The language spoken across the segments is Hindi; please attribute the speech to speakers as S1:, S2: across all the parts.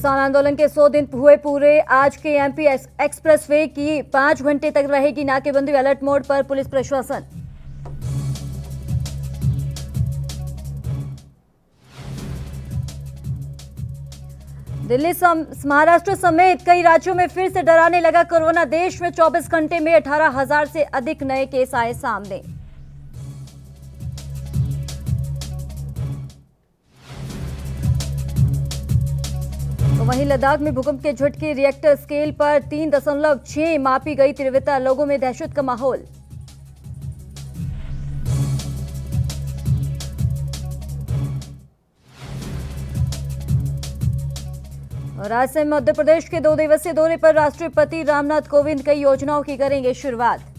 S1: किसान आंदोलन के 100 दिन हुए पूरे। आज के एमपी एक्सप्रेसवे की 5 घंटे तक रहेगी नाकेबंदी। अलर्ट मोड पर पुलिस प्रशासन। दिल्ली महाराष्ट्र समेत कई राज्यों में फिर से डराने लगा कोरोना। देश में 24 घंटे में 18,000 से अधिक नए केस आए सामने। तो वहीं लद्दाख में भूकंप के झटके। रिएक्टर स्केल पर 3.6 मापी गई तीव्रता। लोगों में दहशत का माहौल। और आज से मध्य प्रदेश के 2 दिवसीय दौरे पर राष्ट्रपति रामनाथ कोविंद कई योजनाओं की करेंगे शुरुआत।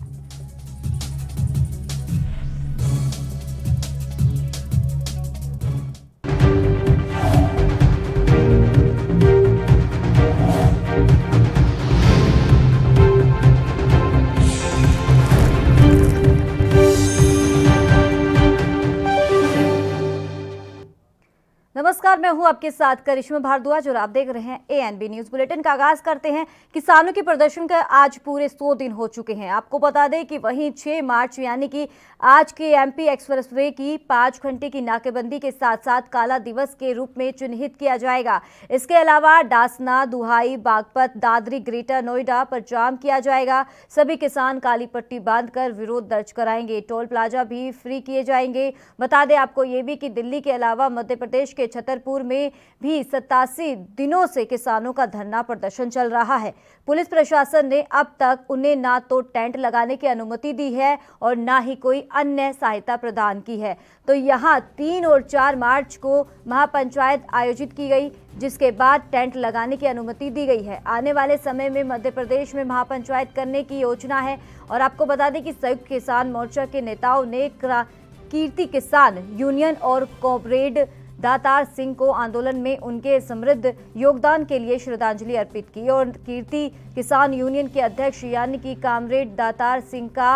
S1: नमस्कार, मैं हूं आपके साथ करिश्मा भारद्वाज और आप देख रहे हैं एएनबी न्यूज बुलेटिन। का आगाज करते हैं। किसानों के प्रदर्शन का आज पूरे 100 दिन हो चुके हैं। आपको बता दें कि वहीं 6 मार्च यानी कि आज के एमपी एक्सप्रेसवे की 5 घंटे की नाकेबंदी के साथ साथ काला दिवस के रूप में चिन्हित किया जाएगा। इसके अलावा डासना, दुहाई, बागपत, दादरी, ग्रेटर नोएडा पर जाम किया जाएगा। सभी किसान काली पट्टी बांधकर विरोध दर्ज कराएंगे। टोल प्लाजा भी फ्री किए जाएंगे। बता दें आपको ये भी कि दिल्ली के अलावा मध्य प्रदेश के छतरपुर में भी 87 दिनों से किसानों का धरना प्रदर्शन चल रहा है। पुलिस प्रशासन ने अब तक उन्हें ना तो टेंट लगाने की अनुमति दी है और ना ही कोई अन्य सहायता प्रदान की है। तो यहां 3 और 4 मार्च को महापंचायत आयोजित की गई, जिसके बाद टेंट लगाने की अनुमति दी गई है। आने वाले समय में मध्य प्रदेश में महापंचायत करने की योजना है। और आपको बता दें कि संयुक्त किसान मोर्चा के नेताओं ने कीर्ति किसान यूनियन और कॉमरेड दातार सिंह को आंदोलन में उनके समृद्ध योगदान के लिए श्रद्धांजलि अर्पित की। और कीर्ति किसान यूनियन के अध्यक्ष यानी कि कॉमरेड दातार सिंह का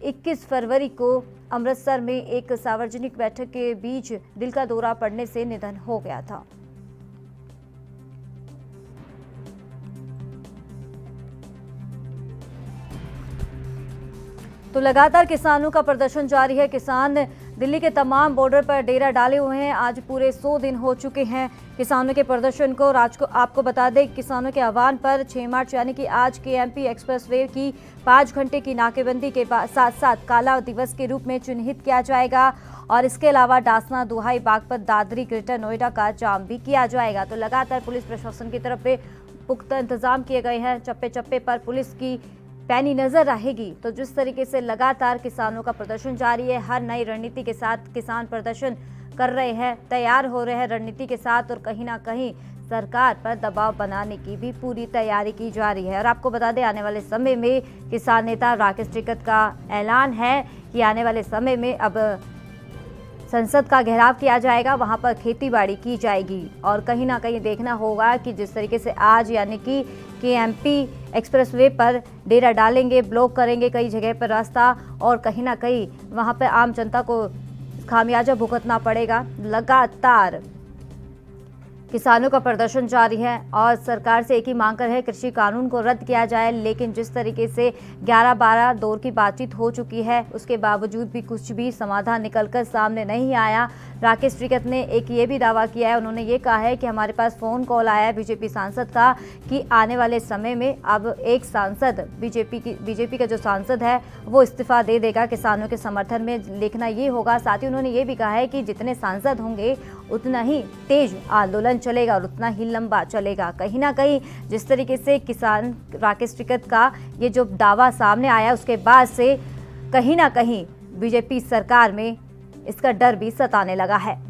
S1: 21 फरवरी को अमृतसर में एक सार्वजनिक बैठक के बीच दिल का दौरा पड़ने से निधन हो गया था। तो लगातार किसानों का प्रदर्शन जारी है। किसान दिल्ली के तमाम बॉर्डर पर डेरा डाले हुए हैं। आज पूरे 100 दिन हो चुके हैं किसानों के प्रदर्शन को। आपको बता दें किसानों के आह्वान पर 6 मार्च यानी कि आज के एमपी एक्सप्रेसवे की 5 घंटे की नाकेबंदी के साथ साथ काला दिवस के रूप में चिन्हित किया जाएगा। और इसके अलावा डासना, दुहाई, बागपत, दादरी, ग्रेटर नोएडा का जाम भी किया जाएगा। तो लगातार पुलिस प्रशासन की तरफ से पुख्ता इंतजाम किए गए हैं। चप्पे चप्पे पर पुलिस की पैनी नजर रहेगी। तो जिस तरीके से लगातार किसानों का प्रदर्शन जारी है, हर नई रणनीति के साथ किसान प्रदर्शन कर रहे हैं, तैयार हो रहे हैं रणनीति के साथ। और कहीं ना कहीं सरकार पर दबाव बनाने की भी पूरी तैयारी की जा रही है। और आपको बता दें आने वाले समय में किसान नेता राकेश टिकैत का ऐलान है कि आने वाले समय में अब संसद का घेराव किया जाएगा, वहां पर खेतीबाड़ी की जाएगी। और कहीं ना कहीं देखना होगा कि जिस तरीके से आज यानी कि एमपी एक्सप्रेसवे पर डेरा डालेंगे, ब्लॉक करेंगे कई जगह पर रास्ता, और कहीं ना कहीं वहां पर आम जनता को खामियाजा भुगतना पड़ेगा। लगातार किसानों का प्रदर्शन जारी है और सरकार से एक ही मांग कर है, कृषि कानून को रद्द किया जाए। लेकिन जिस तरीके से 11-12 दौर की बातचीत हो चुकी है, उसके बावजूद भी कुछ भी समाधान निकलकर सामने नहीं आया। राकेश टिकैत ने एक ये भी दावा किया है, उन्होंने ये कहा है कि हमारे पास फ़ोन कॉल आया है बीजेपी सांसद का कि आने वाले समय में अब एक सांसद बीजेपी का जो सांसद है वो इस्तीफा दे देगा किसानों के समर्थन में। लिखना ये होगा। साथ ही उन्होंने ये भी कहा है कि जितने सांसद होंगे उतना ही तेज आंदोलन चलेगा और उतना ही लंबा चलेगा। कहीं ना कहीं जिस तरीके से किसान राकेश टिकैत का ये जो दावा सामने आया, उसके बाद से कहीं ना कहीं बीजेपी सरकार में इसका डर भी सताने लगा है।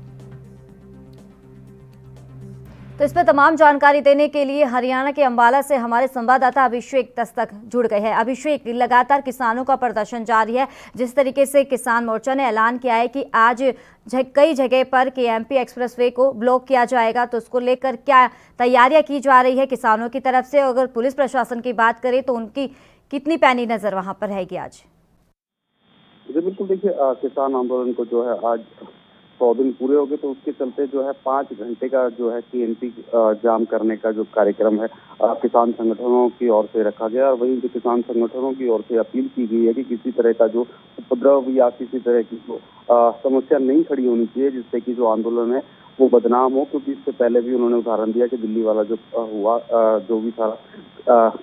S1: तो इस पर तमाम जानकारी देने के लिए हरियाणा के अंबाला से हमारे संवाददाता अभिषेक दस्तक जुड़ गए हैं। अभिषेक, लगातार किसानों का प्रदर्शन जारी है। जिस तरीके से किसान मोर्चा ने ऐलान किया है कि आज कई जगह पर केएमपी एक्सप्रेसवे को ब्लॉक किया जाएगा, तो उसको लेकर क्या तैयारियां की जा रही है किसानों की तरफ से? अगर पुलिस प्रशासन की बात करें तो उनकी कितनी पैनी नजर वहां पर रहेगी आज?
S2: जी बिल्कुल, देखिए किसान आंदोलन को जो है आज 100 दिन पूरे हो गए, तो उसके चलते जो है 5 घंटे का जो है केएमपी जाम करने का जो कार्यक्रम है किसान संगठनों की ओर से रखा गया। और वहीं जो किसान संगठनों की ओर से अपील की गई है कि किसी तरह का जो उपद्रव या किसी तरह की जो समस्या नहीं खड़ी होनी चाहिए, जिससे कि जो आंदोलन है वो बदनाम हो। क्योंकि इससे पहले भी उन्होंने उदाहरण दिया कि दिल्ली वाला जो हुआ जो भी सारा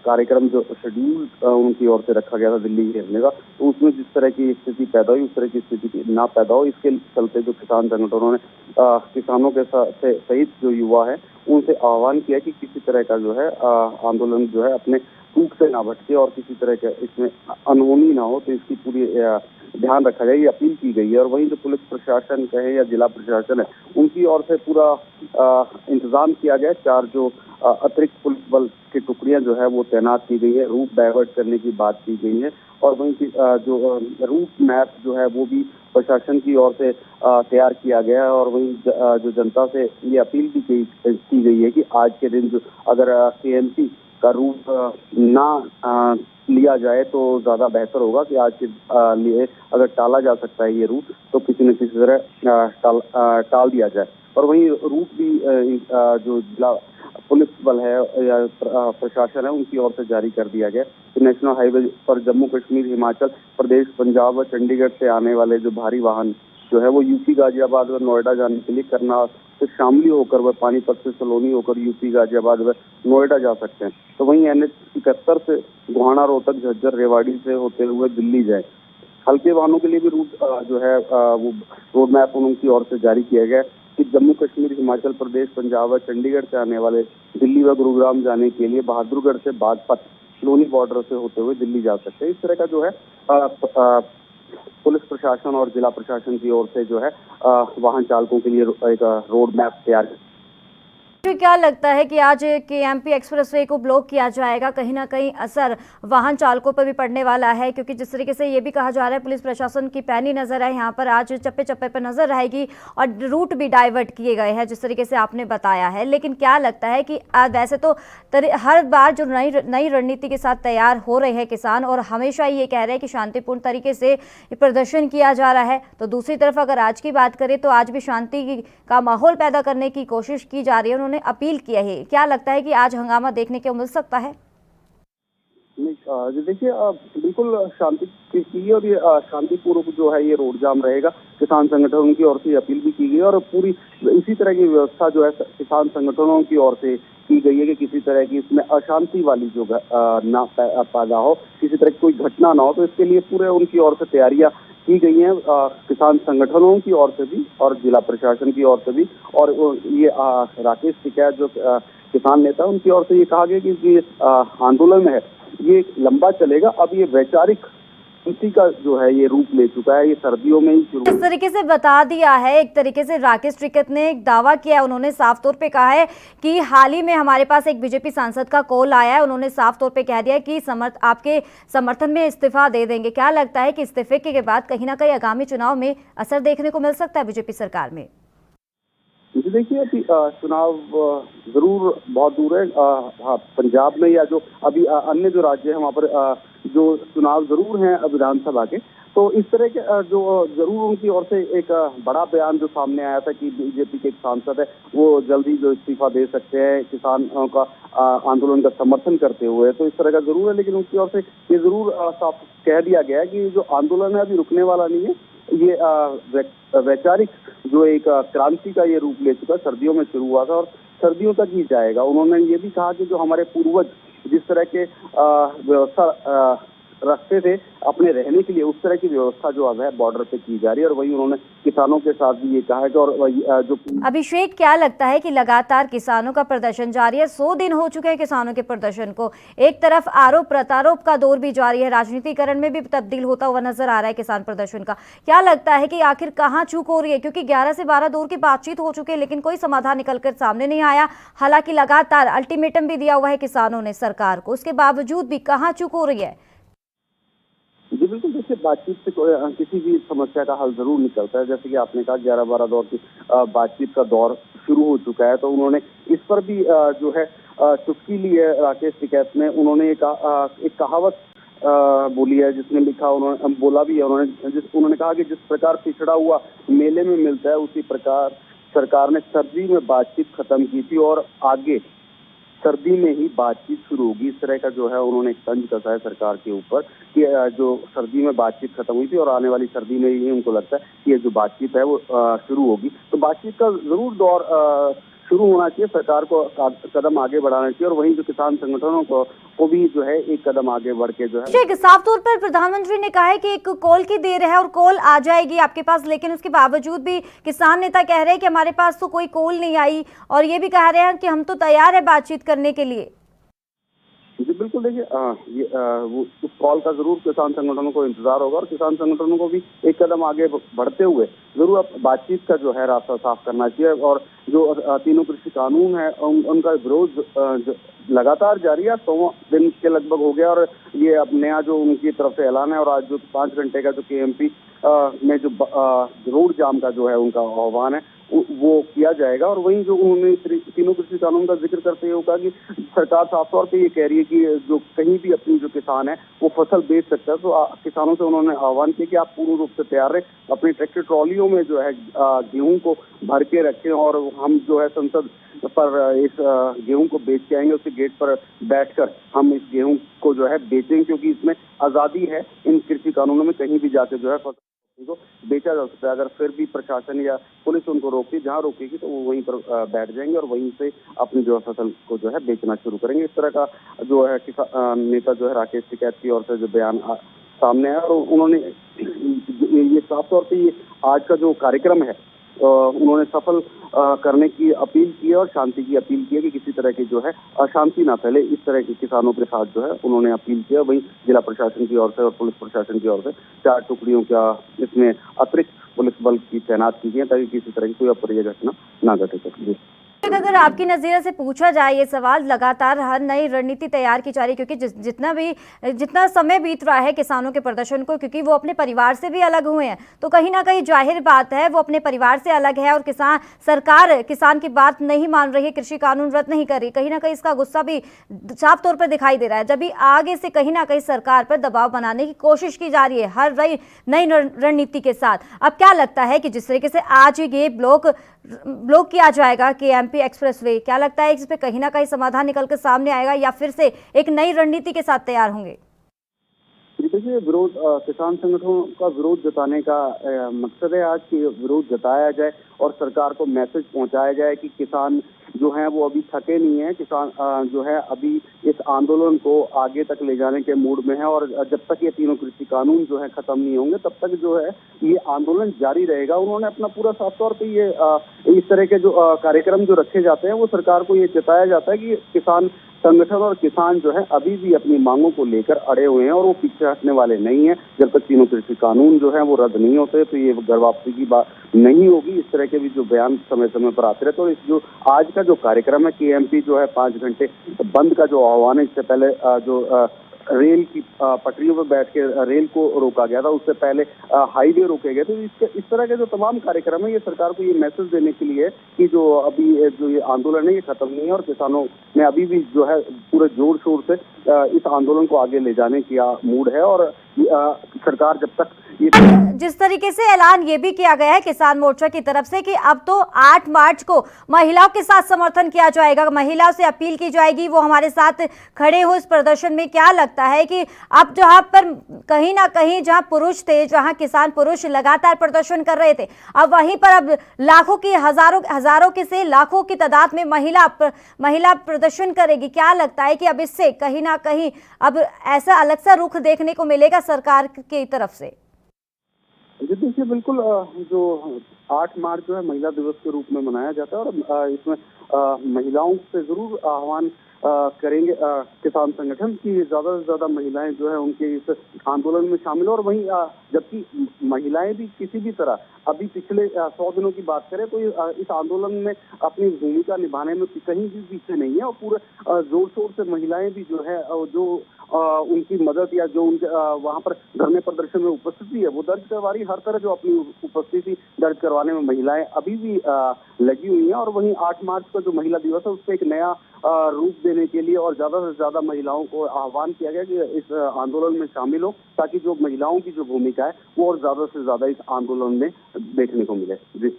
S2: कार्यक्रम जो शेड्यूल उनकी ओर से रखा गया था दिल्ली घेरने का, तो उसमें जिस तरह की स्थिति पैदा हुई उस तरह की स्थिति ना पैदा हो, इसके चलते जो किसान संगठनों ने किसानों के सहित जो युवा है उनसे आह्वान किया कि किसी तरह का जो है आंदोलन जो है अपने टूक से ना भटके और किसी तरह का इसमें अनहोनी ना हो, तो इसकी पूरी ध्यान रखा जाए, ये अपील की गई है। और वहीं जो पुलिस प्रशासन कहे या जिला प्रशासन है उनकी ओर से पूरा इंतजाम किया गया। 4 जो अतिरिक्त पुलिस बल की टुकड़ियां जो है वो तैनात की गई है, रूट डाइवर्ट करने की बात की गई है। और वहीं जो रूट मैप जो है वो भी प्रशासन की ओर से तैयार किया गया है। और वहीं जो जनता से ये अपील भी की गई है कि आज के दिन जो अगर केएमपी का रूट ना लिया जाए तो ज्यादा बेहतर होगा, कि आज के लिए अगर टाला जा सकता है ये रूट तो किसी न किसी तरह टाल दिया जाए। और वहीं रूट भी जो जिला पुलिस बल है या प्रशासन है उनकी ओर से जारी कर दिया गया कि नेशनल हाईवे पर जम्मू कश्मीर, हिमाचल प्रदेश, पंजाब व चंडीगढ़ से आने वाले जो भारी वाहन जो है वो यूपी गाजियाबाद व नोएडा जाने के लिए करनाल से शामली होकर व पानीपत से सलोनी होकर यूपी गाजियाबाद व नोएडा जा सकते हैं। तो वहीं NH 71 से गोहाना, रोहतक, झज्जर, रेवाड़ी से होते हुए दिल्ली जाए। हल्के वाहनों के लिए भी रूट जो है वो रोड मैप उनकी ओर से जारी किया गया कि जम्मू कश्मीर, हिमाचल प्रदेश, पंजाब व चंडीगढ़ से आने वाले दिल्ली व गुरुग्राम जाने के लिए बहादुरगढ़ से बागपत, सलोनी बॉर्डर से होते हुए दिल्ली जा सकते हैं। इस तरह का जो है पुलिस प्रशासन और जिला प्रशासन की ओर से जो है वाहन चालकों के लिए एक रोड मैप तैयार।
S1: तो क्या लगता है कि आज केएमपी एक्सप्रेसवे को ब्लॉक किया जाएगा, कहीं ना कहीं असर वाहन चालकों पर भी पड़ने वाला है? क्योंकि जिस तरीके से ये भी कहा जा रहा है पुलिस प्रशासन की पैनी नजर है यहाँ पर, आज चप्पे चप्पे पर नजर रहेगी और रूट भी डाइवर्ट किए गए हैं जिस तरीके से आपने बताया है। लेकिन क्या लगता है कि वैसे तो हर बार जो नई रणनीति के साथ तैयार हो रहे हैं किसान और हमेशा ये कह रहे हैं कि शांतिपूर्ण तरीके से प्रदर्शन किया जा रहा है, तो दूसरी तरफ अगर आज की बात करें तो आज भी शांति का माहौल पैदा करने की कोशिश की जा रही है, उन्होंने अपील किया है। क्या लगता है कि आज हंगामा देखने को मिल सकता है?
S2: देखिए बिल्कुल शांति की और ये शांतिपूर्वक जो है ये रोड जाम रहेगा। किसान संगठनों की ओर से अपील भी की गई और पूरी इसी तरह की व्यवस्था जो है किसान संगठनों की ओर से की गई है कि किसी तरह की इसमें अशांति वाली जो ना पैदा हो, किसी तरह की कोई घटना ना हो, तो इसके लिए पूरे उनकी ओर से तैयारियां की गई हैं किसान संगठनों की ओर से भी और जिला प्रशासन की ओर से भी। और ये राकेश टिकैत जो किसान नेता उनकी ओर से ये कहा गया कि ये आंदोलन है ये लंबा चलेगा। अब ये वैचारिक इसी का जो है ये रूप ले चुका है, ये सर्दियों में ही शुरू।
S1: इस तरीके से बता दिया है, एक तरीके से राकेश टिकैत ने एक दावा किया है, उन्होंने साफ तौर पे कहा है कि हाल ही में हमारे पास एक बीजेपी सांसद का कॉल आया है, उन्होंने साफ तौर पे कह दिया है कि आपके समर्थन में इस्तीफा दे देंगे। क्या लगता है कि इस्तीफे के बाद कहीं ना कहीं आगामी चुनाव में असर देखने को मिल सकता है बीजेपी सरकार में?
S2: देखिए अभी चुनाव जरूर बहुत दूर है। पंजाब में या जो अभी अन्य जो राज्य है वहाँ पर जो चुनाव जरूर हैं विधानसभा के, तो इस तरह के जो जरूर उनकी ओर से एक बड़ा बयान जो सामने आया था कि बीजेपी के एक सांसद है वो जल्दी जो इस्तीफा दे सकते हैं किसानों का आंदोलन का समर्थन करते हुए, तो इस तरह का जरूर है। लेकिन उनकी ओर से ये जरूर साफ कह दिया गया है कि जो आंदोलन है अभी रुकने वाला नहीं है, ये वैचारिक जो एक क्रांति का ये रूप ले चुका, सर्दियों में शुरू हुआ था और सर्दियों तक ही जाएगा। उन्होंने ये भी कहा कि जो हमारे पूर्वज जिस तरह के व्यवस्था रखते थे अपने रहने के लिए, उस तरह की व्यवस्था जो अब है बॉर्डर पे की जा रही है। और वही उन्होंने किसानों के साथ भी ये कहा है कि और जो
S1: अभिषेक, क्या लगता है कि लगातार किसानों का प्रदर्शन जारी है, 100 दिन हो चुके हैं किसानों के प्रदर्शन को, एक तरफ आरोप प्रत्यारोप का दौर भी जारी है, राजनीतिकरण में भी तब्दील होता हुआ नजर आ रहा है किसान प्रदर्शन का, क्या लगता है कि आखिर कहाँ चूक हो रही है? क्योंकि 11 से 12 दौर की बातचीत हो चुकी है लेकिन कोई समाधान निकलकर सामने नहीं आया, हालांकि लगातार अल्टीमेटम भी दिया हुआ है किसानों ने सरकार को, उसके बावजूद भी कहाँ चूक हो रही है?
S2: जी बिल्कुल, देखिए बातचीत से किसी भी समस्या का हल जरूर निकलता है। जैसे कि आपने कहा 11-12 दौर की बातचीत का दौर शुरू हो चुका है, तो उन्होंने इस पर भी जो है चुटकी ली है राकेश टिकैत ने। उन्होंने एक कहावत बोली है, जिसने लिखा उन्होंने बोला भी है उन्होंने कहा कि जिस प्रकार पिछड़ा हुआ मेले में मिलता है उसी प्रकार सरकार ने सर्दी में बातचीत खत्म की थी और आगे सर्दी में ही बातचीत शुरू होगी। इस तरह का जो है उन्होंने एक तंज कसा है सरकार के ऊपर कि जो सर्दी में बातचीत खत्म हुई थी और आने वाली सर्दी में ही उनको लगता है कि ये जो बातचीत है वो शुरू होगी। तो बातचीत का जरूर दौर शुरू होना चाहिए, सरकार को कदम आगे बढ़ाना चाहिए और वहीं जो किसान संगठनों को भी जो है एक कदम आगे बढ़ के जो है।
S1: साफ तौर पर प्रधानमंत्री ने कहा है कि एक कॉल की देर है और कॉल आ जाएगी आपके पास, लेकिन उसके बावजूद भी किसान नेता कह रहे हैं कि हमारे पास तो कोई कॉल नहीं आई और ये भी कह रहे हैं कि हम तो तैयार है बातचीत करने के लिए।
S2: जी बिल्कुल, देखिए वो उस कॉल का जरूर किसान संगठनों को इंतजार होगा और किसान संगठनों को भी एक कदम आगे बढ़ते हुए जरूर अब बातचीत का जो है रास्ता साफ करना चाहिए। और जो तीनों कृषि कानून है उनका विरोध लगातार जारी है, 100 दिन के लगभग हो गया और ये अब नया जो उनकी तरफ से ऐलान है और आज जो 5 घंटे का जो केएमपी में जो रोड जाम का जो है उनका आह्वान है वो किया जाएगा। और वहीं जो उन्होंने तीनों कृषि कानून का जिक्र करते हुए कहा कि सरकार साफ तौर पे ये कह रही है कि जो कहीं भी अपनी जो किसान है वो फसल बेच सकता है। तो किसानों से उन्होंने आह्वान किया कि आप पूर्ण रूप से तैयार रहे, अपनी ट्रैक्टर ट्रॉलियों में जो है गेहूं को भर के रखें और हम जो है संसद पर इस गेहूं को बेच के आएंगे, उसके गेट पर बैठकर हम इस गेहूं को जो है बेचेंगे, क्योंकि इसमें आजादी है। इन कृषि कानूनों में कहीं भी जाके जो है फसल को बेचा जा सकता है। अगर फिर भी प्रशासन या पुलिस उनको रोकती, जहां रोकेगी तो वो वहीं पर बैठ जाएंगे और वहीं से अपनी जो फसल को जो है बेचना शुरू करेंगे। इस तरह का जो है नेता जो है राकेश टिकैत की ओर से जो बयान सामने आया और उन्होंने ये साफ तौर पे ये आज का जो कार्यक्रम है उन्होंने सफल करने की अपील की है और शांति की अपील की है कि किसी तरह की जो है अशांति ना फैले। इस तरह के किसानों के साथ जो है उन्होंने अपील किया। वहीं जिला प्रशासन की ओर से और पुलिस प्रशासन की ओर से 4 टुकड़ियों का इसमें अतिरिक्त पुलिस बल की तैनात की गई है ताकि किसी तरह की कोई अप्रिय घटना ना घटे।
S1: अगर आपकी नज़रिए से पूछा जाए ये सवाल, लगातार हर नई रणनीति तैयार की जा रही है क्योंकि जितना समय बीत रहा है किसानों के प्रदर्शन को, क्योंकि वो अपने परिवार से भी अलग हुए हैं, तो कहीं ना कहीं जाहिर बात है वो अपने परिवार से अलग है और सरकार किसान की बात नहीं मान रही है, कृषि कानून रद्द नहीं कर रही। कहीं ना कहीं इसका गुस्सा भी साफ तौर पर दिखाई दे रहा है, जब भी आगे से कहीं ना कहीं सरकार पर दबाव बनाने की कोशिश की जा रही है हर नई रणनीति के साथ। अब क्या लगता है कि जिस तरीके से आज ये ब्लॉक किया जाएगा केएमपी एक्सप्रेसवे, क्या लगता है इस पे कहीं ना कहीं समाधान निकल कर सामने आएगा या फिर से एक नई रणनीति के साथ तैयार होंगे?
S2: देखिए, विरोध किसान संगठनों का विरोध जताने का मकसद है आज कि विरोध जताया जाए और सरकार को मैसेज पहुंचाया जाए कि किसान जो है वो अभी थके नहीं है। किसान जो है अभी इस आंदोलन को आगे तक ले जाने के मूड में है और जब तक ये तीनों कृषि कानून जो है खत्म नहीं होंगे तब तक जो है ये आंदोलन जारी रहेगा। उन्होंने अपना पूरा साफ तौर पे ये इस तरह के जो कार्यक्रम जो रखे जाते हैं वो सरकार को ये जताया जाता है कि किसान संगठन और किसान जो है अभी भी अपनी मांगों को लेकर अड़े हुए हैं और वो पीछे हटने वाले नहीं है। जब तक तीनों कृषि कानून जो है वो रद्द नहीं होते तो ये घर वापसी की बात नहीं होगी। इस तरह के भी जो बयान समय समय पर आते रहते और इस जो आज का जो कार्यक्रम है केएमपी जो है 5 घंटे बंद का जो आह्वान है, इससे पहले जो रेल की पटरियों पर बैठ के रेल को रोका गया था, उससे पहले हाईवे रोके गए। तो इस तरह के जो तमाम कार्यक्रम है ये सरकार को ये मैसेज देने के लिए कि जो अभी जो ये आंदोलन है ये खत्म नहीं है और किसानों में अभी भी जो है पूरे जोर शोर से इस आंदोलन को आगे ले जाने की मूड है। और सरकार जब तक
S1: जिस तरीके से ऐलान ये भी किया गया है किसान मोर्चा की तरफ से कि अब तो 8 मार्च को महिलाओं के साथ समर्थन किया जाएगा, महिलाओं से अपील की जाएगी वो हमारे साथ खड़े हो इस प्रदर्शन में, क्या लगता है कि अब जहां पर कहीं ना कहीं जहां पुरुष थे, जहां किसान पुरुष लगातार प्रदर्शन कर रहे थे, अब वहीं पर अब लाखों की हजारों के से लाखों की तादाद में महिला प्रदर्शन करेगी? क्या लगता है कि अब इससे कहीं ना कहीं अब ऐसा अलग सा रुख देखने को मिलेगा सरकार की तरफ से?
S2: जी देखिए, बिल्कुल जो 8 मार्च जो है महिला दिवस के रूप में मनाया जाता है और इसमें महिलाओं से जरूर आह्वान करेंगे किसान संगठन की ज्यादा से ज्यादा महिलाएं जो है उनके इस आंदोलन में शामिल हो। और वहीं जबकि महिलाएं भी किसी भी तरह अभी पिछले 100 दिनों की बात करें तो इस आंदोलन में अपनी भूमिका निभाने में कहीं भी पीछे नहीं है और पूरे जोर शोर से महिलाएं भी जो है जो उनकी मदद या जो उनके वहां पर धरने प्रदर्शन में उपस्थिति है वो दर्ज करवा रही। हर तरह जो अपनी उपस्थिति दर्ज करवाने में महिलाएं अभी भी लगी हुई हैं। और वहीं 8 मार्च का जो महिला दिवस है उसको एक नया रूप देने के लिए और ज्यादा से ज्यादा महिलाओं को आह्वान किया गया कि इस आंदोलन में शामिल हो, ताकि जो महिलाओं की जो भूमिका है वो और ज्यादा से ज्यादा इस आंदोलन में देखने को मिले। जी,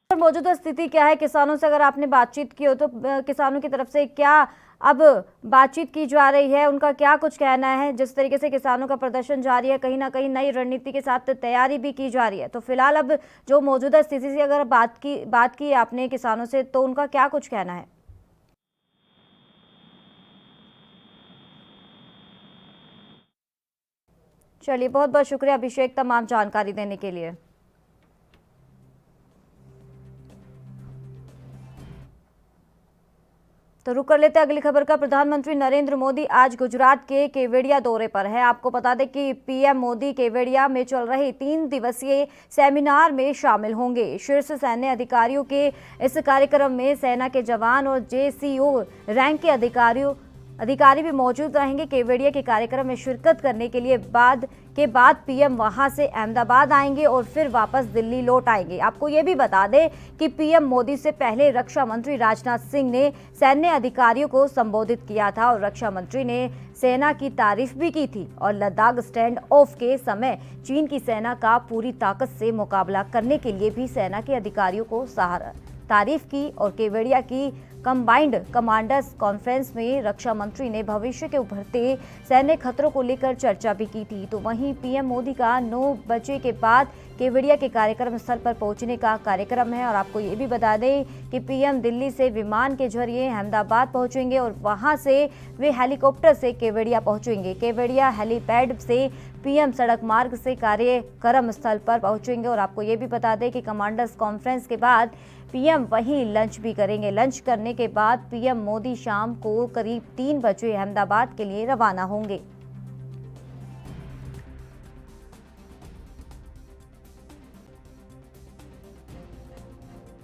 S1: मौजूदा स्थिति क्या है किसानों से? अगर आपने बातचीत की हो तो किसानों की तरफ से क्या अब बातचीत की जा रही है, उनका क्या कुछ कहना है? जिस तरीके से किसानों का प्रदर्शन जारी है, कहीं ना कहीं नई रणनीति के साथ तैयारी भी की जा रही है, तो फिलहाल अब जो मौजूदा स्थिति से अगर बात की आपने किसानों से, तो उनका क्या कुछ कहना है? चलिए, बहुत बहुत शुक्रिया अभिषेक तमाम जानकारी देने के लिए। तो रुक कर लेते हैं अगली खबर का। प्रधानमंत्री नरेंद्र मोदी आज गुजरात के केवड़िया दौरे पर है। आपको बता दें कि पीएम मोदी केवड़िया में चल रहे 3 दिवसीय सेमिनार में शामिल होंगे। शीर्ष सैन्य अधिकारियों के इस कार्यक्रम में सेना के जवान और जेसीओ रैंक के अधिकारी भी मौजूद रहेंगे। केवड़िया के कार्यक्रम में शिरकत करने के लिए बाद पीएम वहां से अहमदाबाद आएंगे और फिर वापस दिल्ली लौट आएंगे। आपको ये भी बता दें कि पीएम मोदी से पहले रक्षा मंत्री राजनाथ सिंह ने सैन्य अधिकारियों को संबोधित किया था और रक्षा मंत्री ने सेना की तारीफ भी की थी और लद्दाख स्टैंड ऑफ के समय चीन की सेना का पूरी ताकत से मुकाबला करने के लिए भी सेना के अधिकारियों को तारीफ की। और केवड़िया की कंबाइंड कमांडर्स कॉन्फ्रेंस में रक्षा मंत्री ने भविष्य के उभरते सैन्य खतरों को लेकर चर्चा भी की थी। तो वहीं पीएम मोदी का 9 बजे के बाद केवड़िया के कार्यक्रम स्थल पर पहुंचने का कार्यक्रम है। और आपको ये भी बता दें कि पीएम दिल्ली से विमान के जरिए अहमदाबाद पहुंचेंगे और वहां से वे हेलीकॉप्टर से केवड़िया पहुंचेंगे। केवड़िया हेलीपैड से पीएम सड़क मार्ग से कार्यक्रम स्थल पर पहुंचेंगे। और आपको ये भी बता दें कि कमांडर्स कॉन्फ्रेंस के बाद पीएम वहीं लंच भी करेंगे। लंच करने के बाद पीएम मोदी शाम को करीब 3 बजे अहमदाबाद के लिए रवाना होंगे।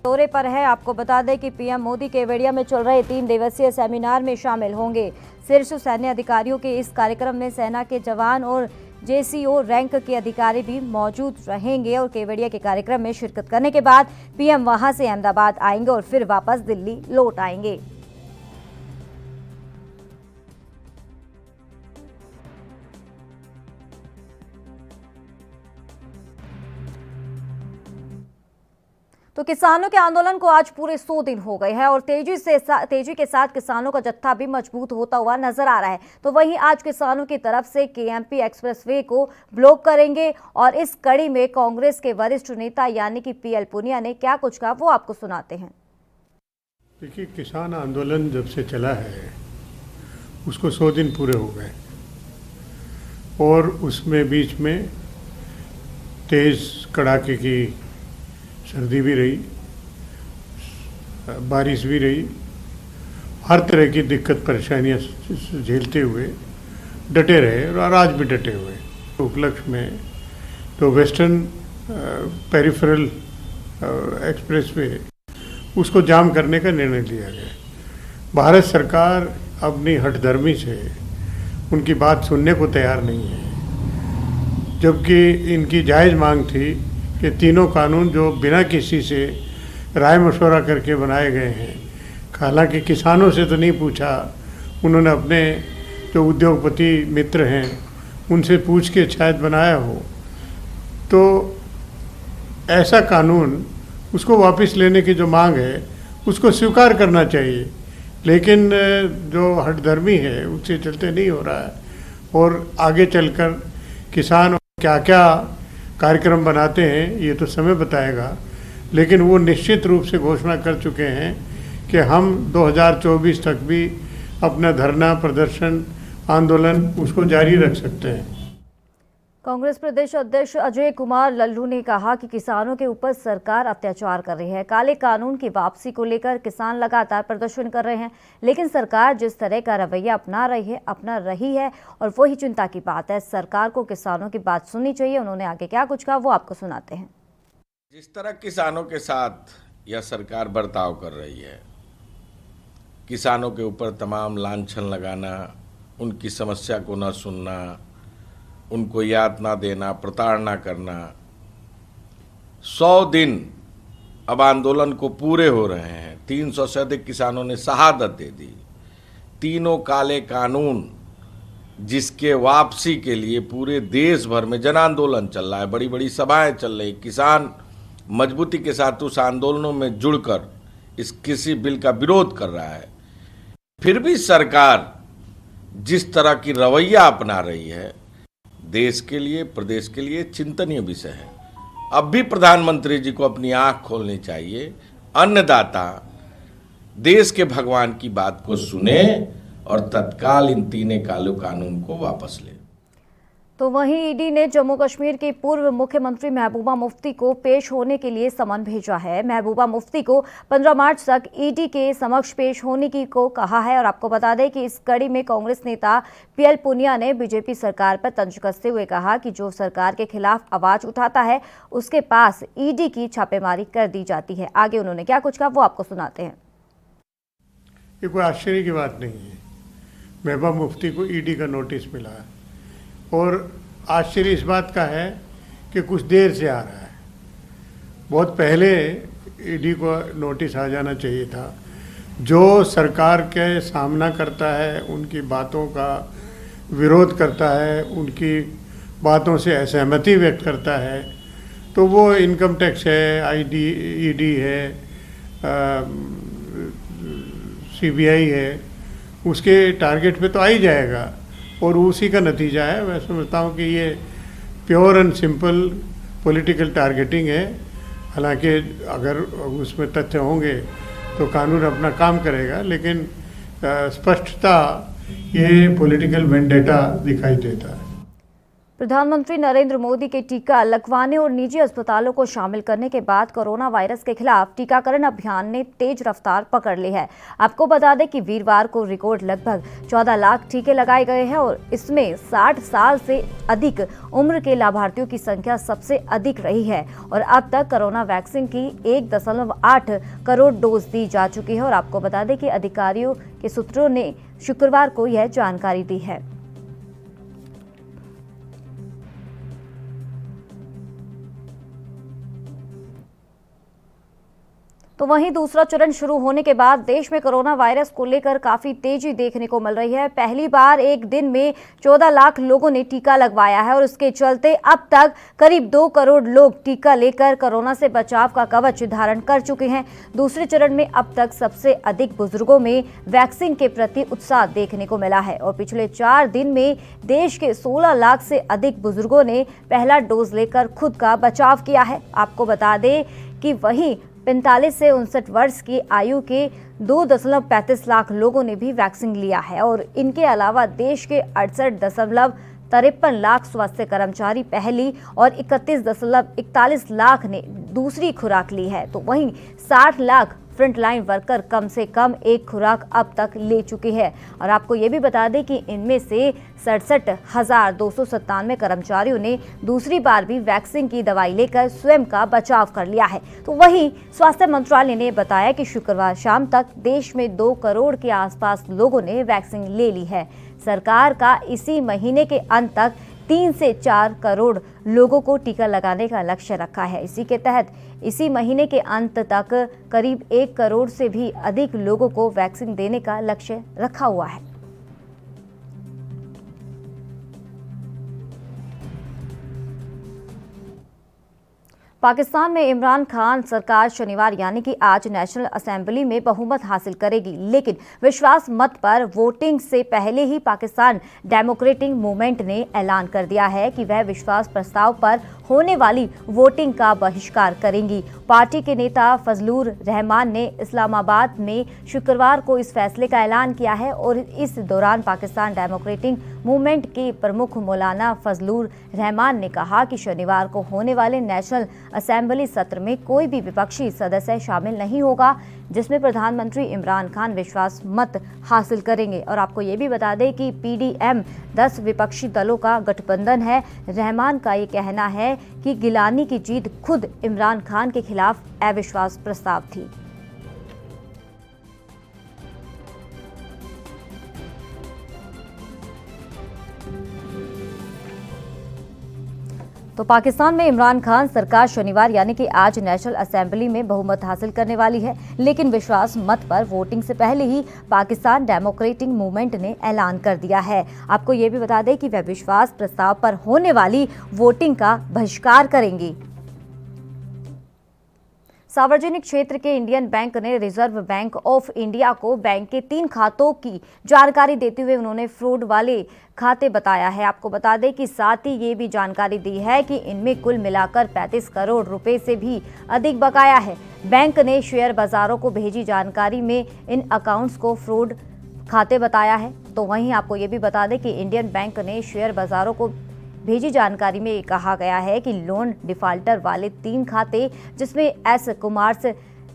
S1: दौरे पर है। आपको बता दें कि पीएम मोदी केवड़िया में चल रहे 3 दिवसीय सेमिनार में शामिल होंगे। शीर्ष सैन्य अधिकारियों के इस कार्यक्रम में सेना के जवान और जेसीओ रैंक के अधिकारी भी मौजूद रहेंगे। और केवड़िया के कार्यक्रम में शिरकत करने के बाद पीएम वहां से अहमदाबाद आएंगे और फिर वापस दिल्ली लौट आएंगे। तो किसानों के आंदोलन को आज पूरे 100 दिन हो गए हैं और तेजी के साथ किसानों का जत्था भी मजबूत होता हुआ नजर आ रहा है। तो वहीं आज किसानों की तरफ से केएमपी एक्सप्रेसवे को ब्लॉक करेंगे और इस कड़ी में कांग्रेस के वरिष्ठ नेता यानी कि पीएल पुनिया ने क्या कुछ कहा, वो आपको सुनाते हैं।
S3: देखिए, किसान आंदोलन जब से चला है उसको 100 दिन पूरे हो गए और उसमें बीच में तेज कड़ाके की सर्दी भी रही, बारिश भी रही, हर तरह की दिक्कत परेशानियां झेलते हुए डटे रहे और आज भी डटे हुए। तो उपलक्ष्य में तो वेस्टर्न पेरिफेरल एक्सप्रेसवे उसको जाम करने का निर्णय लिया गया। भारत सरकार अपनी हठधर्मी से उनकी बात सुनने को तैयार नहीं है, जबकि इनकी जायज़ मांग थी कि तीनों कानून जो बिना किसी से राय मशवरा करके बनाए गए हैं, हालांकि किसानों से तो नहीं पूछा, उन्होंने अपने जो उद्योगपति मित्र हैं उनसे पूछ के शायद बनाया हो, तो ऐसा कानून उसको वापस लेने की जो मांग है उसको स्वीकार करना चाहिए। लेकिन जो हठधर्मी है उससे चलते नहीं हो रहा है और आगे चलकर किसान क्या क्या कार्यक्रम बनाते हैं ये तो समय बताएगा। लेकिन वो निश्चित रूप से घोषणा कर चुके हैं कि हम 2024 तक भी अपना धरना प्रदर्शन आंदोलन उसको जारी रख सकते हैं।
S1: कांग्रेस प्रदेश अध्यक्ष अजय कुमार लल्लू ने कहा कि किसानों के ऊपर सरकार अत्याचार कर रही है। काले कानून की वापसी को लेकर किसान लगातार प्रदर्शन कर रहे हैं, लेकिन सरकार जिस तरह का रवैया अपना रही है और वही चिंता की बात है। सरकार को किसानों की बात सुननी चाहिए। उन्होंने आगे क्या कुछ कहा वो आपको सुनाते हैं।
S4: जिस तरह किसानों के साथ यह सरकार बर्ताव कर रही है, किसानों के ऊपर तमाम लांछन लगाना, उनकी समस्या को न सुनना, उनको यातना देना, प्रताड़ना करना। 100 दिन अब आंदोलन को पूरे हो रहे हैं। 300 से अधिक किसानों ने शहादत दे दी। तीनों काले कानून जिसके वापसी के लिए पूरे देश भर में जन आंदोलन चल रहा है, बड़ी बड़ी सभाएं चल रही। किसान मजबूती के साथ उस आंदोलनों में जुड़कर इस किसी बिल का विरोध कर रहा है। फिर भी सरकार जिस तरह की रवैया अपना रही है, देश के लिए, प्रदेश के लिए चिंतनीय विषय है। अब भी प्रधानमंत्री जी को अपनी आंख खोलनी चाहिए। अन्नदाता देश के भगवान की बात को सुने और तत्काल इन तीनों काले कानून को वापस ले।
S1: तो वहीं ईडी ने जम्मू कश्मीर की पूर्व मुख्यमंत्री महबूबा मुफ्ती को पेश होने के लिए समन भेजा है। महबूबा मुफ्ती को 15 मार्च तक ईडी के समक्ष पेश होने की को कहा है। और आपको बता दें कि इस कड़ी में कांग्रेस नेता पीएल पुनिया ने बीजेपी सरकार पर तंज कसते हुए कहा कि जो सरकार के खिलाफ आवाज उठाता है उसके पास ईडी की छापेमारी कर दी जाती है। आगे उन्होंने क्या कुछ कहा वो आपको सुनाते हैं।
S3: ये कोई आश्चर्य की बात नहीं है। महबूबा मुफ्ती को ईडी का नोटिस मिला है और आश्चर्य इस बात का है कि कुछ देर से आ रहा है। बहुत पहले ईडी को नोटिस आ जाना चाहिए था। जो सरकार के सामना करता है, उनकी बातों का विरोध करता है, उनकी बातों से असहमति व्यक्त करता है, तो वो इनकम टैक्स है, ईडी है, सीबीआई है, उसके टारगेट पे तो आ ही जाएगा और उसी का नतीजा है। मैं समझता हूँ कि ये pure and simple political targeting है। हालांकि अगर उसमें तथ्य होंगे तो कानून अपना काम करेगा, लेकिन स्पष्टता ये पॉलिटिकल वेंडेटा दिखाई देता है।
S1: प्रधानमंत्री नरेंद्र मोदी के टीका लगवाने और निजी अस्पतालों को शामिल करने के बाद कोरोना वायरस के खिलाफ टीकाकरण अभियान ने तेज रफ्तार पकड़ ली है। आपको बता दें कि वीरवार को रिकॉर्ड लगभग 14 लाख टीके लगाए गए हैं और इसमें 60 साल से अधिक उम्र के लाभार्थियों की संख्या सबसे अधिक रही है। और अब तक कोरोना वैक्सीन की 1.8 करोड़ डोज दी जा चुकी है। और आपको बता दें कि अधिकारियों के सूत्रों ने शुक्रवार को यह जानकारी दी है। तो वहीं दूसरा चरण शुरू होने के बाद देश में कोरोना वायरस को लेकर काफी तेजी देखने को मिल रही है। पहली बार एक दिन में 14 लाख लोगों ने टीका लगवाया है और उसके चलते अब तक करीब 2 करोड़ लोग टीका लेकर कोरोना से बचाव का कवच धारण कर चुके हैं। दूसरे चरण में अब तक सबसे अधिक बुजुर्गों में वैक्सीन के प्रति उत्साह देखने को मिला है और पिछले 4 दिन में देश के 16 लाख से अधिक बुजुर्गों ने पहला डोज लेकर खुद का बचाव किया है। आपको बता दें कि वहीं 45 से 59 वर्ष की आयु के 2.35 लाख लोगों ने भी वैक्सीन लिया है और इनके अलावा देश के 68.53 लाख स्वास्थ्य कर्मचारी पहली और 31.41 लाख ने दूसरी खुराक ली है। तो वहीं 60 लाख फ्रंटलाइन वर्कर कम से कम एक खुराक अब तक ले चुके हैं। और आपको ये भी बता दें कि इनमें से 67,297 कर्मचारियों ने दूसरी बार भी वैक्सीन की दवाई लेकर स्वयं का बचाव कर लिया है। तो वहीं स्वास्थ्य मंत्रालय ने बताया कि शुक्रवार शाम तक देश में 2 करोड़ के आसपास लोगों ने वैक्सीन ले ली है। सरकार का इसी महीने के अंत तक 3 से 4 करोड़ लोगों को टीका लगाने का लक्ष्य रखा है। इसी के तहत इसी महीने के अंत तक करीब 1 करोड़ से भी अधिक लोगों को वैक्सीन देने का लक्ष्य रखा हुआ है। पाकिस्तान में इमरान खान सरकार शनिवार यानी कि आज नेशनल असेंबली में बहुमत हासिल करेगी, लेकिन विश्वास मत पर वोटिंग से पहले ही पाकिस्तान डेमोक्रेटिक मूवमेंट ने ऐलान कर दिया है कि वह विश्वास प्रस्ताव पर होने वाली वोटिंग का बहिष्कार करेंगी। पार्टी के नेता फजलुर रहमान ने इस्लामाबाद में शुक्रवार को इस फैसले का ऐलान किया है और इस दौरान पाकिस्तान डेमोक्रेटिक मूवमेंट के प्रमुख मौलाना फजलुर रहमान ने कहा कि शनिवार को होने वाले नेशनल असेंबली सत्र में कोई भी विपक्षी सदस्य शामिल नहीं होगा जिसमें प्रधानमंत्री इमरान खान विश्वास मत हासिल करेंगे। और आपको ये भी बता दें कि पीडीएम 10 विपक्षी दलों का गठबंधन है। रहमान का ये कहना है कि गिलानी की जीत खुद इमरान खान के खिलाफ अविश्वास प्रस्ताव थी। तो पाकिस्तान में इमरान खान सरकार शनिवार यानी कि आज नेशनल असेंबली में बहुमत हासिल करने वाली है, लेकिन विश्वास मत पर वोटिंग से पहले ही पाकिस्तान डेमोक्रेटिक मूवमेंट ने ऐलान कर दिया है। आपको ये भी बता दें कि वह विश्वास प्रस्ताव पर होने वाली वोटिंग का बहिष्कार करेंगी। सार्वजनिक क्षेत्र के इंडियन बैंक ने रिजर्व बैंक ऑफ इंडिया को बैंक के 3 खातों की जानकारी देते हुए उन्होंने फ्रॉड वाले खाते बताया है। आपको बता दें कि साथ ही ये भी जानकारी दी है कि इनमें कुल मिलाकर 35 करोड़ रुपए से भी अधिक बकाया है। बैंक ने शेयर बाजारों को भेजी जानकारी में इन अकाउंट्स को फ्रॉड खाते बताया है। तो वहीं आपको ये भी बता दें कि इंडियन बैंक ने शेयर बाजारों को भेजी जानकारी में कहा गया है कि लोन डिफाल्टर वाले 3 खाते, जिसमें S Kumars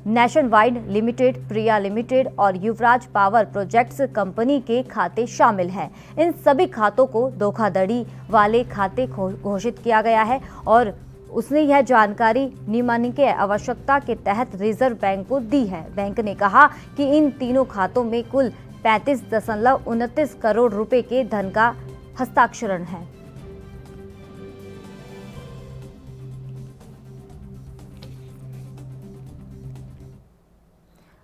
S1: nationwide limited, Priya limited और युवराज पावर प्रोजेक्ट्स कंपनी के खाते शामिल हैं। इन सभी खातों को धोखाधड़ी वाले खाते घोषित किया गया है और उसने यह जानकारी नियमानुसार आवश्यकता के तहत रिजर्व बैंक को दी है। बैंक ने कहा कि इन तीनों खातों में कुल 35.29 करोड़ रुपए के धन का हस्ताक्षरण है।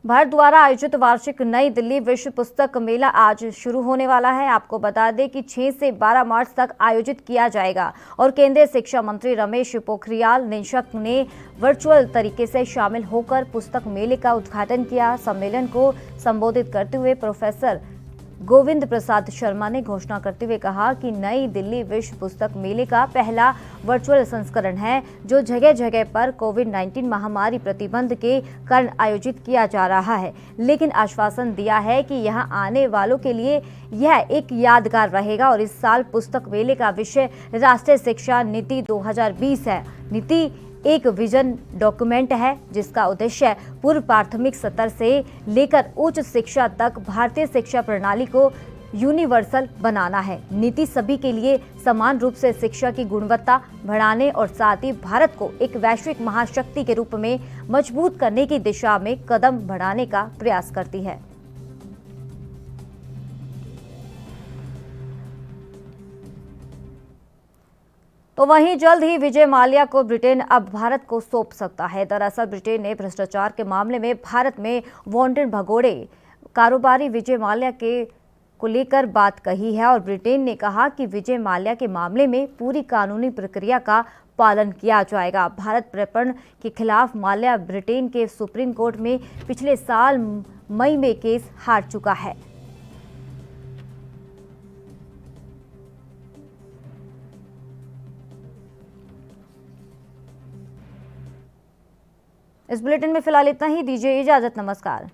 S1: भारत द्वारा आयोजित वार्षिक नई दिल्ली विश्व पुस्तक मेला आज शुरू होने वाला है। आपको बता दें कि 6 से 12 मार्च तक आयोजित किया जाएगा और केंद्रीय शिक्षा मंत्री रमेश पोखरियाल निशंक ने वर्चुअल तरीके से शामिल होकर पुस्तक मेले का उद्घाटन किया। सम्मेलन को संबोधित करते हुए प्रोफेसर गोविंद प्रसाद शर्मा ने घोषणा करते हुए कहा कि नई दिल्ली विश्व पुस्तक मेले का पहला वर्चुअल संस्करण है, जो जगह जगह पर कोविड-19 महामारी प्रतिबंध के कारण आयोजित किया जा रहा है, लेकिन आश्वासन दिया है कि यहां आने वालों के लिए यह एक यादगार रहेगा। और इस साल पुस्तक मेले का विषय राष्ट्रीय शिक्षा नीति 2020 है। नीति एक विजन डॉक्यूमेंट है जिसका उद्देश्य पूर्व प्राथमिक स्तर से लेकर उच्च शिक्षा तक भारतीय शिक्षा प्रणाली को यूनिवर्सल बनाना है। नीति सभी के लिए समान रूप से शिक्षा की गुणवत्ता बढ़ाने और साथ ही भारत को एक वैश्विक महाशक्ति के रूप में मजबूत करने की दिशा में कदम बढ़ाने का प्रयास करती है। तो वहीं जल्द ही विजय माल्या को ब्रिटेन अब भारत को सौंप सकता है। दरअसल ब्रिटेन ने भ्रष्टाचार के मामले में भारत में वांटेड भगोड़े कारोबारी विजय माल्या को लेकर बात कही है और ब्रिटेन ने कहा कि विजय माल्या के मामले में पूरी कानूनी प्रक्रिया का पालन किया जाएगा। भारत प्रकरण के खिलाफ माल्या ब्रिटेन के सुप्रीम कोर्ट में पिछले साल मई में केस हार चुका है। इस बुलेटिन में फिलहाल इतना ही। दीजिए इजाजत। नमस्कार।